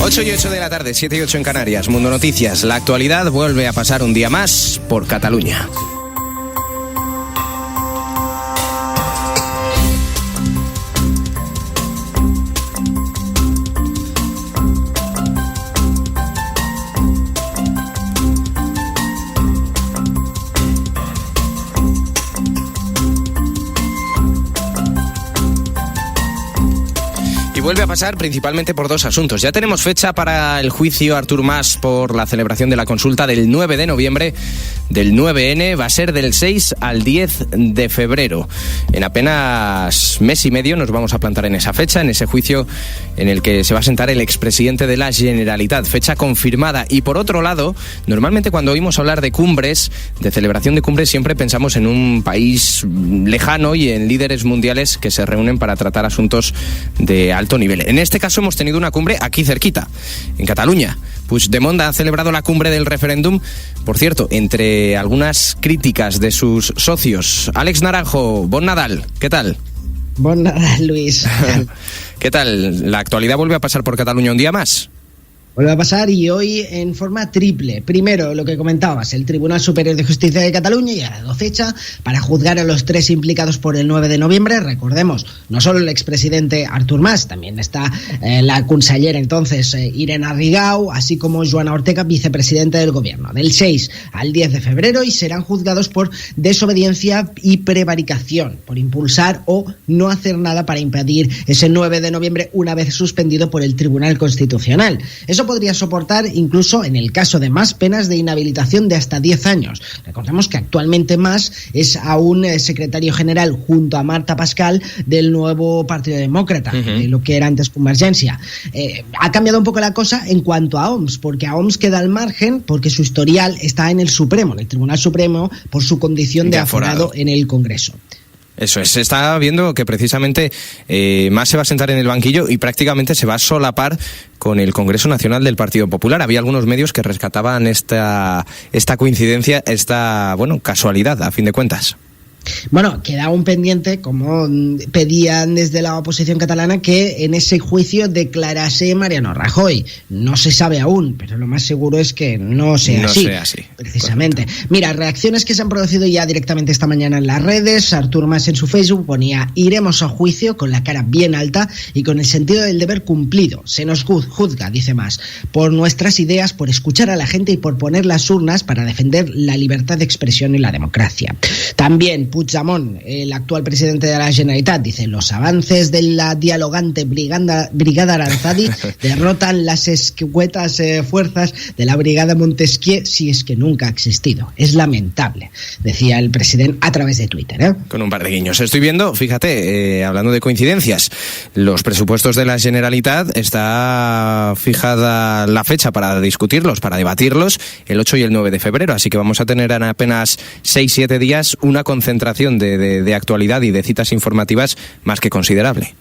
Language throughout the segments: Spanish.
8:08 de la tarde, 7:08 en Canarias. Mundo Noticias. La actualidad vuelve a pasar un día más por Cataluña. Vuelve a pasar principalmente por dos asuntos. Ya tenemos fecha para el juicio Artur Mas por la celebración de la consulta del 9 de noviembre del 9N. Va a ser del 6 al 10 de febrero. En apenas mes y medio nos vamos a plantar en esa fecha, en ese juicio en el que se va a sentar el expresidente de la Generalitat. Fecha confirmada. Y por otro lado, normalmente cuando oímos hablar de cumbres, de celebración de cumbres, siempre pensamos en un país lejano y en líderes mundiales que se reúnen para tratar asuntos de alto nivel. En este caso hemos tenido una cumbre aquí cerquita, en Cataluña. Puigdemont ha celebrado la cumbre del referéndum, por cierto, entre algunas críticas de sus socios. Àlex Naranjo, bon Nadal, ¿qué tal? Bon Nadal, Luis. ¿Qué tal? ¿La actualidad vuelve a pasar por Cataluña un día más? Vuelve a pasar y hoy en forma triple. Primero, lo que comentabas, el Tribunal Superior de Justicia de Cataluña ya ha dado fecha para juzgar a los tres implicados por el 9 de noviembre. Recordemos, no solo el expresidente Artur Mas, también está la consellera entonces Irene Rigau, así como Joana Ortega, vicepresidenta del gobierno, del 6 al 10 de febrero, y serán juzgados por desobediencia y prevaricación, por impulsar o no hacer nada para impedir ese 9 de noviembre una vez suspendido por el Tribunal Constitucional. Eso podría soportar, incluso en el caso de Mas, penas de inhabilitación de hasta 10 años. Recordemos que actualmente Mas es aún secretario general junto a Marta Pascal del nuevo Partido Demócrata, de lo que era antes Convergencia. Ha cambiado un poco la cosa en cuanto a Homs, porque a Homs queda al margen porque su historial está en el Supremo, en el Tribunal Supremo, por su condición de aforado en el Congreso. Eso es, se está viendo que precisamente Mas se va a sentar en el banquillo y prácticamente se va a solapar con el Congreso Nacional del Partido Popular. Había algunos medios que rescataban esta coincidencia, esta casualidad, a fin de cuentas. Bueno, queda un pendiente, como pedían desde la oposición catalana, que en ese juicio declarase Mariano Rajoy. No se sabe aún, pero lo más seguro es que no sea así. Precisamente. Correcto. Mira, reacciones que se han producido ya directamente esta mañana en las redes. Artur Mas en su Facebook ponía: iremos a juicio con la cara bien alta y con el sentido del deber cumplido. Se nos juzga, dice Mas, por nuestras ideas, por escuchar a la gente y por poner las urnas para defender la libertad de expresión y la democracia. También Puigdemont, el actual presidente de la Generalitat, dice: los avances de la dialogante Brigada Aranzadi derrotan las escuetas fuerzas de la Brigada Montesquieu, si es que nunca ha existido. Es lamentable, decía el presidente a través de Twitter. Con un par de guiños. Estoy viendo, fíjate, hablando de coincidencias, los presupuestos de la Generalitat, está fijada la fecha para discutirlos, para debatirlos, el 8 y el 9 de febrero, así que vamos a tener en apenas 6-7 días una concentración de actualidad y de citas informativas más que considerable.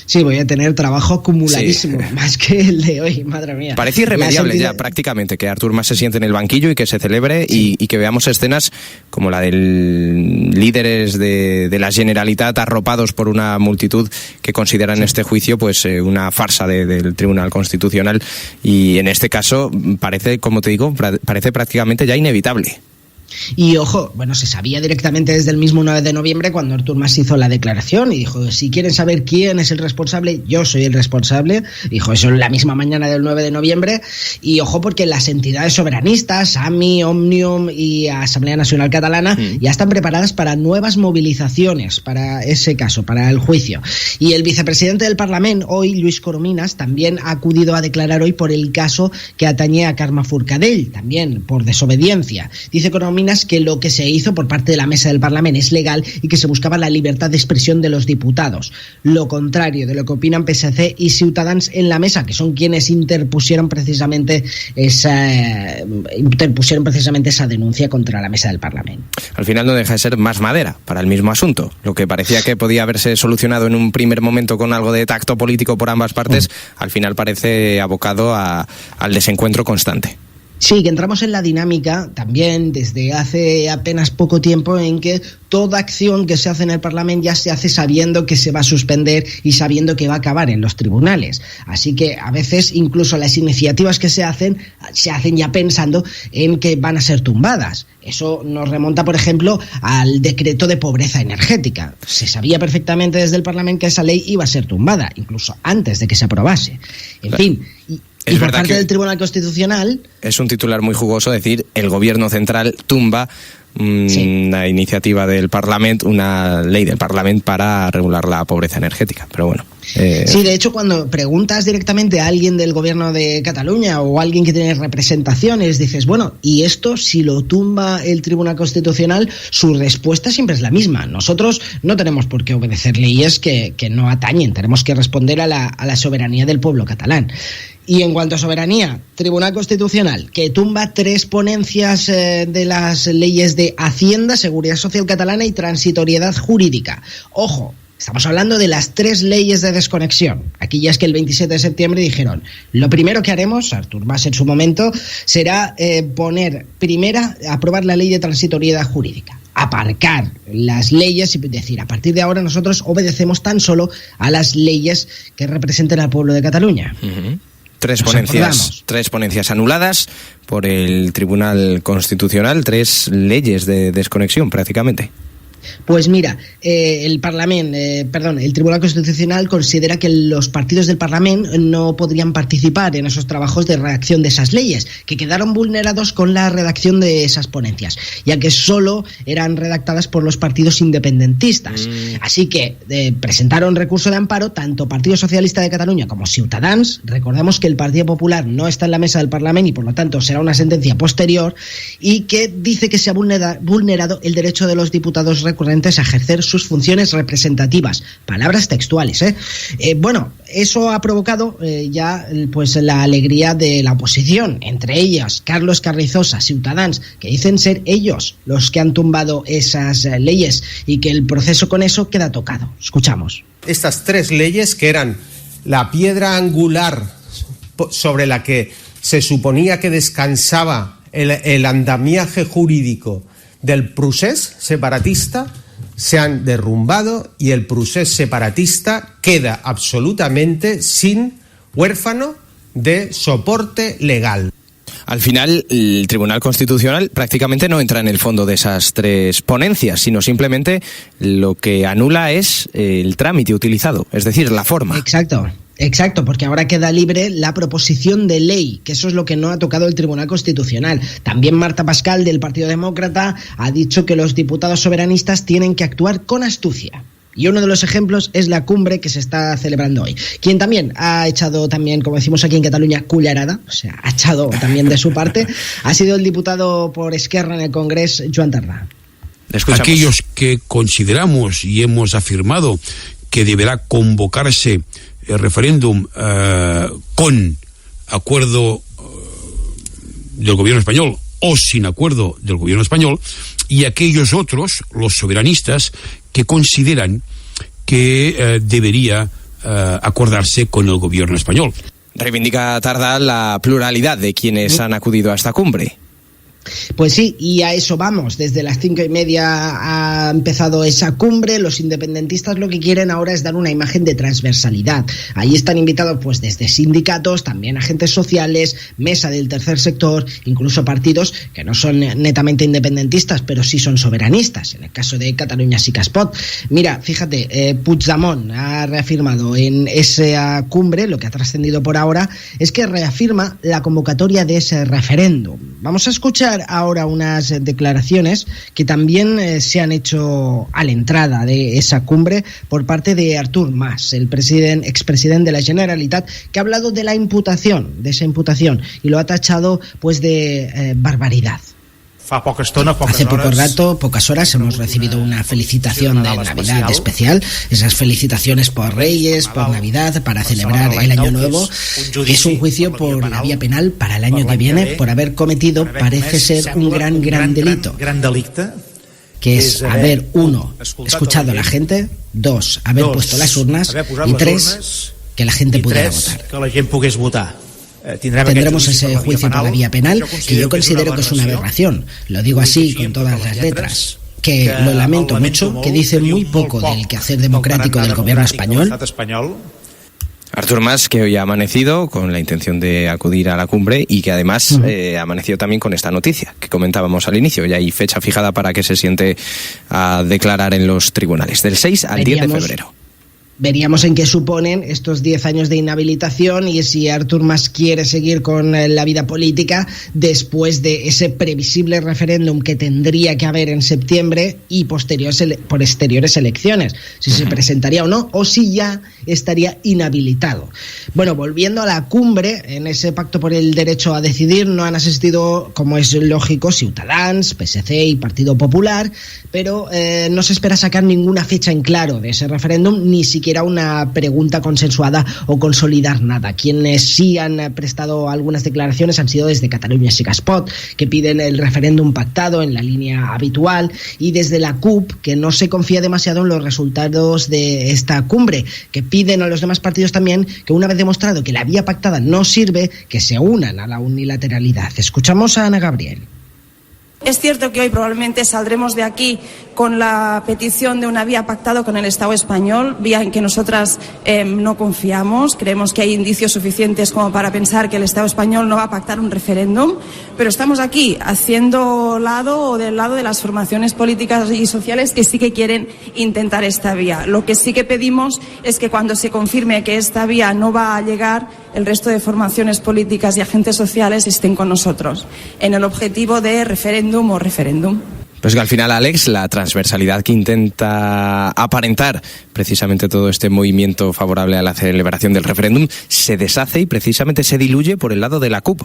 Sí, voy a tener trabajo acumuladísimo, más que el de hoy, madre mía. Parece irremediable ya prácticamente que Artur Mas se siente en el banquillo y que se celebre, y que veamos escenas como la de líderes de la Generalitat arropados por una multitud que consideran este juicio pues una farsa del Tribunal Constitucional, y en este caso parece, como te digo, parece prácticamente ya inevitable. Y ojo, bueno, se sabía directamente desde el mismo 9 de noviembre cuando Artur Mas hizo la declaración y dijo: si quieren saber quién es el responsable, yo soy el responsable. Dijo eso en la misma mañana del 9 de noviembre. Y ojo, porque las entidades soberanistas, AMI, Òmnium y Asamblea Nacional Catalana ya están preparadas para nuevas movilizaciones para ese caso, para el juicio. Y el vicepresidente del Parlamento, hoy, Lluís Corominas, también ha acudido a declarar hoy por el caso que atañe a Carme Forcadell, también por desobediencia. Dice Corominas que lo que se hizo por parte de la mesa del Parlamento es legal y que se buscaba la libertad de expresión de los diputados. Lo contrario de lo que opinan PSC y Ciutadans en la mesa, que son quienes interpusieron precisamente esa denuncia contra la mesa del Parlamento. Al final no deja de ser más madera para el mismo asunto. Lo que parecía que podía haberse solucionado en un primer momento con algo de tacto político por ambas partes, al final parece abocado al desencuentro constante. Sí, que entramos en la dinámica también desde hace apenas poco tiempo en que toda acción que se hace en el Parlamento ya se hace sabiendo que se va a suspender y sabiendo que va a acabar en los tribunales. Así que a veces incluso las iniciativas que se hacen ya pensando en que van a ser tumbadas. Eso nos remonta, por ejemplo, al decreto de pobreza energética. Se sabía perfectamente desde el Parlamento que esa ley iba a ser tumbada, incluso antes de que se aprobase. En fin... Y por parte del Tribunal Constitucional... Es un titular muy jugoso decir el Gobierno central tumba una iniciativa del Parlamento, una ley del Parlamento para regular la pobreza energética, pero bueno. Sí, de hecho, cuando preguntas directamente a alguien del Gobierno de Cataluña o a alguien que tiene representaciones, dices, bueno, y esto si lo tumba el Tribunal Constitucional, su respuesta siempre es la misma. Nosotros no tenemos por qué obedecer leyes que no atañen, tenemos que responder a la soberanía del pueblo catalán. Y en cuanto a soberanía, Tribunal Constitucional, que tumba 3 ponencias de las leyes de Hacienda, Seguridad Social Catalana y Transitoriedad Jurídica. Ojo, estamos hablando de las 3 leyes de desconexión. Aquí ya es que el 27 de septiembre dijeron, lo primero que haremos, Artur Mas en su momento, será aprobar la ley de transitoriedad jurídica. Aparcar las leyes y decir, a partir de ahora nosotros obedecemos tan solo a las leyes que representen al pueblo de Cataluña. Uh-huh. 3 ponencias anuladas por el Tribunal Constitucional, 3 leyes de desconexión prácticamente. Pues mira, el Tribunal Constitucional considera que los partidos del Parlamento no podrían participar en esos trabajos de redacción de esas leyes, que quedaron vulnerados con la redacción de esas ponencias, ya que solo eran redactadas por los partidos independentistas. Así que presentaron recurso de amparo tanto Partido Socialista de Cataluña como Ciutadans. Recordemos que el Partido Popular no está en la mesa del Parlamento y por lo tanto será una sentencia posterior, y que dice que se ha vulnerado el derecho de los diputados recurrentes a ejercer sus funciones representativas. Palabras textuales, Bueno, eso ha provocado ya pues la alegría de la oposición, entre ellas Carlos Carrizosa, Ciutadans, que dicen ser ellos los que han tumbado esas leyes y que el proceso con eso queda tocado. Escuchamos. Estas 3 leyes, que eran la piedra angular sobre la que se suponía que descansaba el andamiaje jurídico del procés separatista, se han derrumbado y el procés separatista queda absolutamente huérfano de soporte legal. Al final, el Tribunal Constitucional prácticamente no entra en el fondo de esas 3 ponencias, sino simplemente lo que anula es el trámite utilizado, es decir, la forma. Exacto, porque ahora queda libre la proposición de ley, que eso es lo que no ha tocado el Tribunal Constitucional. También Marta Pascal, del Partido Demócrata, ha dicho que los diputados soberanistas tienen que actuar con astucia. Y uno de los ejemplos es la cumbre que se está celebrando hoy. Quien también ha echado, como decimos aquí en Cataluña, cullerada, o sea, ha echado también de su parte, ha sido el diputado por Esquerra en el Congreso, Joan Tardà. Aquellos que consideramos y hemos afirmado que deberá convocarse el referéndum con acuerdo del gobierno español o sin acuerdo del gobierno español, y aquellos otros, los soberanistas, que consideran que debería acordarse con el gobierno español. Reivindica Tardà la pluralidad de quienes han acudido a esta cumbre. Pues sí, y a eso vamos. Desde las 5:30 ha empezado esa cumbre. Los independentistas lo que quieren ahora es dar una imagen de transversalidad. Ahí están invitados pues desde sindicatos, también agentes sociales, mesa del tercer sector, incluso partidos que no son netamente independentistas, pero sí son soberanistas. En el caso de Catalunya Sí que es pot. Mira, fíjate, Puigdemont ha reafirmado en esa cumbre, lo que ha trascendido por ahora, es que reafirma la convocatoria de ese referéndum. Vamos a escuchar ahora unas declaraciones que también se han hecho a la entrada de esa cumbre por parte de Artur Mas, el expresidente de la Generalitat, que ha hablado de esa imputación, y lo ha tachado pues de barbaridad. Hace pocas horas hemos recibido una felicitación de Navidad especial, esas felicitaciones por Reyes, por Navidad, para celebrar el Año Nuevo. Es un juicio por la vía penal para el año que viene por haber cometido, parece ser, un gran delito, que es haber, 1, escuchado a la gente, 2, haber puesto las urnas, y 3, que la gente pudiera votar. tendremos ese juicio por la vía penal, que yo considero que es una aberración. Lo digo así con todas las letras. Que lo lamento mucho, que dice muy poco del quehacer democrático del gobierno español. Artur Mas, que hoy ha amanecido con la intención de acudir a la cumbre y que además ha amanecido también con esta noticia que comentábamos al inicio. Ya hay fecha fijada para que se siente a declarar en los tribunales, del 6 al 10 de febrero. Veríamos en qué suponen estos 10 años de inhabilitación y si Artur Mas quiere seguir con la vida política después de ese previsible referéndum que tendría que haber en septiembre y posteriores elecciones, si se presentaría o no, o si ya estaría inhabilitado. Bueno, volviendo a la cumbre, en ese pacto por el derecho a decidir no han asistido, como es lógico, Ciutadans, PSC y Partido Popular, pero no se espera sacar ninguna fecha en claro de ese referéndum, ni siquiera una pregunta consensuada o consolidar nada. Quienes sí han prestado algunas declaraciones han sido desde Catalunya Sí que es Pot, que piden el referéndum pactado en la línea habitual, y desde la CUP, que no se confía demasiado en los resultados de esta cumbre, que piden a los demás partidos también que, una vez demostrado que la vía pactada no sirve, que se unan a la unilateralidad. Escuchamos a Ana Gabriel. Es cierto que hoy probablemente saldremos de aquí con la petición de una vía pactada con el Estado español, vía en que nosotras no confiamos. Creemos que hay indicios suficientes como para pensar que el Estado español no va a pactar un referéndum, pero estamos aquí haciendo del lado de las formaciones políticas y sociales que sí que quieren intentar esta vía. Lo que sí que pedimos es que cuando se confirme que esta vía no va a llegar, el resto de formaciones políticas y agentes sociales estén con nosotros en el objetivo de referéndum o referéndum. Pues que al final, Alex, la transversalidad que intenta aparentar precisamente todo este movimiento favorable a la celebración del referéndum se deshace y precisamente se diluye por el lado de la CUP.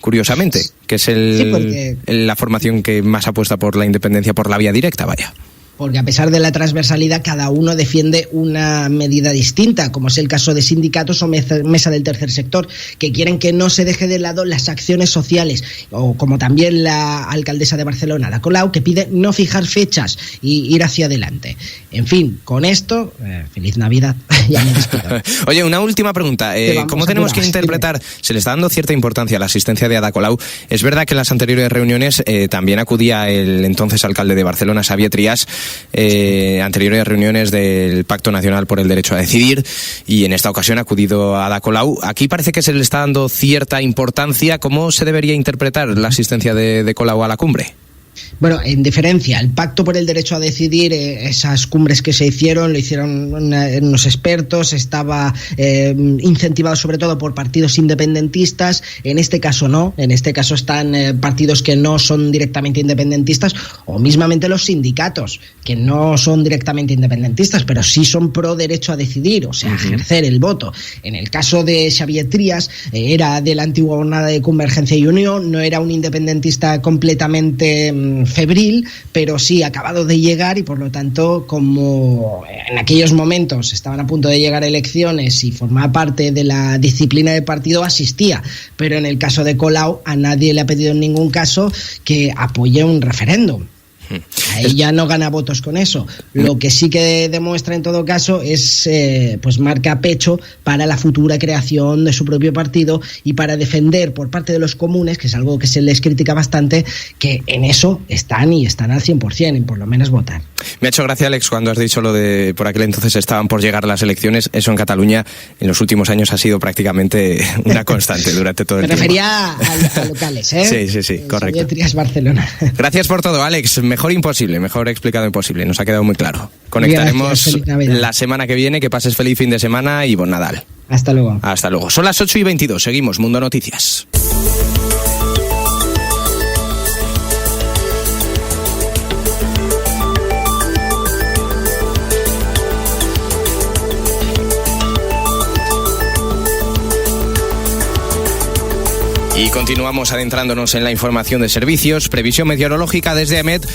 Curiosamente, que es la formación que más apuesta por la independencia por la vía directa, vaya. Porque a pesar de la transversalidad, cada uno defiende una medida distinta, como es el caso de sindicatos o mesa del tercer sector, que quieren que no se deje de lado las acciones sociales, o como también la alcaldesa de Barcelona, Ada Colau, que pide no fijar fechas y ir hacia adelante. En fin, con esto, feliz Navidad. Ya me despido. Oye, una última pregunta. ¿Cómo tenemos que interpretar? Se le está dando cierta importancia a la asistencia de Ada Colau. Es verdad que en las anteriores reuniones también acudía el entonces alcalde de Barcelona, Xavier Trias, anteriores reuniones del Pacto Nacional por el Derecho a Decidir, y en esta ocasión ha acudido a Ada Colau. Aquí parece que se le está dando cierta importancia. ¿Cómo se debería interpretar la asistencia de Colau a la cumbre? Bueno, en diferencia, el Pacto por el Derecho a Decidir, esas cumbres que se hicieron, lo hicieron unos expertos, estaba incentivado sobre todo por partidos independentistas. En este caso no, en este caso están partidos que no son directamente independentistas, o mismamente los sindicatos, que no son directamente independentistas, pero sí son pro derecho a decidir, o sea, ejercer el voto. En el caso de Xavier Trias, era de la antigua jornada de Convergencia y Unión, no era un independentista completamente febril, pero sí acabado de llegar, y por lo tanto, como en aquellos momentos estaban a punto de llegar a elecciones y formaba parte de la disciplina de partido, asistía. Pero en el caso de Colau, a nadie le ha pedido en ningún caso que apoye un referéndum. Ahí ya no gana votos con eso. Lo que sí que demuestra en todo caso es pues marca pecho para la futura creación de su propio partido y para defender por parte de los comunes, que es algo que se les critica bastante, que en eso están y están al 100%, en por lo menos votar. Me ha hecho gracia, Alex, cuando has dicho lo de por aquel entonces estaban por llegar las elecciones. Eso en Cataluña en los últimos años ha sido prácticamente una constante durante todo el tiempo. Me refería a locales, ¿eh? Sí, correcto. Trias, Barcelona. Gracias por todo, Alex. Mejor imposible, mejor explicado imposible. Nos ha quedado muy claro. Conectaremos la semana que viene. Que pases feliz fin de semana y bon Nadal. Hasta luego. Hasta luego. Son las 8:22. Seguimos Mundo Noticias. Y continuamos adentrándonos en la información de servicios. Previsión meteorológica desde AEMET